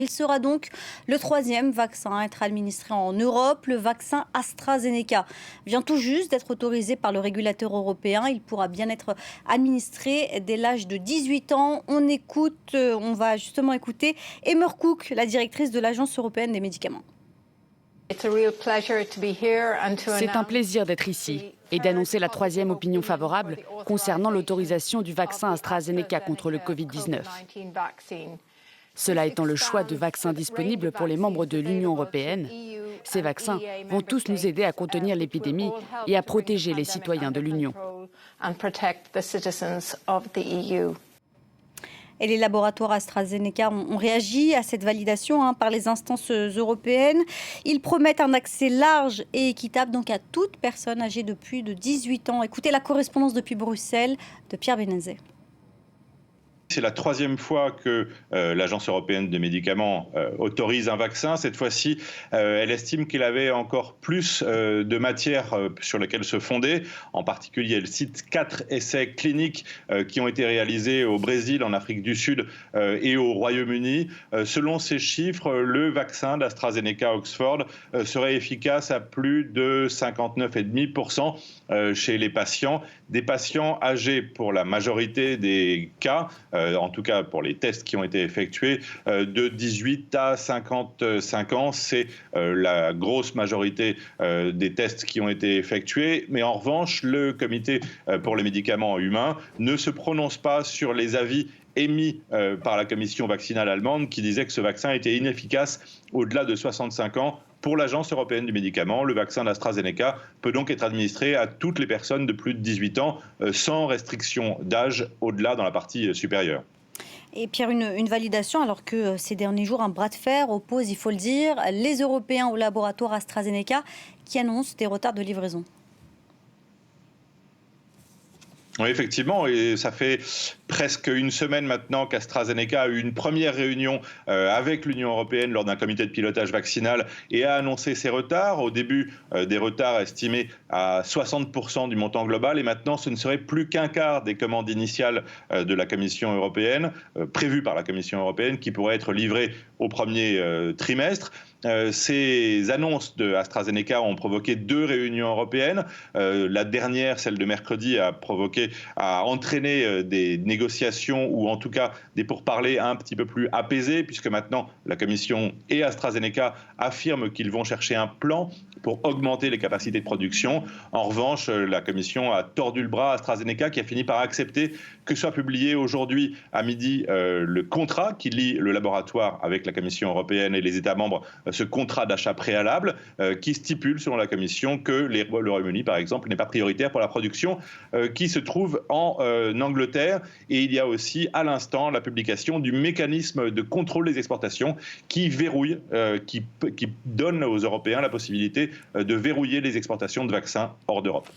Il sera donc le troisième vaccin à être administré en Europe. Le vaccin AstraZeneca vient tout juste d'être autorisé par le régulateur européen. Il pourra bien être administré dès l'âge de 18 ans. On va justement écouter Emer Cook, la directrice de l'Agence européenne des médicaments. C'est un plaisir d'être ici et d'annoncer la troisième opinion favorable concernant l'autorisation du vaccin AstraZeneca contre le Covid-19. Cela étant le choix de vaccins disponibles pour les membres de l'Union européenne, ces vaccins vont tous nous aider à contenir l'épidémie et à protéger les citoyens de l'Union. Et les laboratoires AstraZeneca ont réagi à cette validation par les instances européennes. Ils promettent un accès large et équitable donc à toute personne âgée de plus de 18 ans. Écoutez la correspondance depuis Bruxelles de Pierre Benazet. C'est la troisième fois que l'Agence européenne des médicaments autorise un vaccin. Cette fois-ci, elle estime qu'il avait encore plus de matière sur laquelle se fonder. En particulier, elle cite 4 essais cliniques qui ont été réalisés au Brésil, en Afrique du Sud et au Royaume-Uni. Selon ces chiffres, le vaccin d'AstraZeneca Oxford serait efficace à plus de 59,5% chez les patients. Des patients âgés, pour la majorité des cas, en tout cas pour les tests qui ont été effectués, de 18 à 55 ans. C'est la grosse majorité des tests qui ont été effectués. Mais en revanche, le comité pour les médicaments humains ne se prononce pas sur les avis émis par la commission vaccinale allemande qui disait que ce vaccin était inefficace au-delà de 65 ans. Pour l'Agence européenne du médicament, le vaccin d'AstraZeneca peut donc être administré à toutes les personnes de plus de 18 ans sans restriction d'âge au-delà dans la partie supérieure. Et Pierre, une validation alors que ces derniers jours, un bras de fer oppose, il faut le dire, les Européens au laboratoire AstraZeneca qui annonce des retards de livraison. Oui, effectivement, et ça fait presque une semaine maintenant qu'AstraZeneca a eu une première réunion avec l'Union européenne lors d'un comité de pilotage vaccinal et a annoncé ses retards. Au début, des retards estimés à 60% du montant global, et maintenant ce ne serait plus qu'un quart des commandes initiales de la Commission européenne, prévues par la Commission européenne, qui pourraient être livrées au premier trimestre. Ces annonces de AstraZeneca ont provoqué 2 réunions européennes. La dernière, celle de mercredi, a entraîné des négociations ou en tout cas des pourparlers un petit peu plus apaisés, puisque maintenant la Commission et AstraZeneca affirment qu'ils vont chercher un plan pour augmenter les capacités de production. En revanche, la Commission a tordu le bras à AstraZeneca, qui a fini par accepter que soit publié aujourd'hui à midi le contrat qui lie le laboratoire avec la Commission européenne et les États membres, ce contrat d'achat préalable qui stipule, selon la Commission, que le Royaume-Uni, par exemple, n'est pas prioritaire pour la production qui se trouve en Angleterre. Et il y a aussi, à l'instant, la publication du mécanisme de contrôle des exportations qui verrouille, qui donne aux Européens la possibilité de verrouiller les exportations de vaccins hors d'Europe.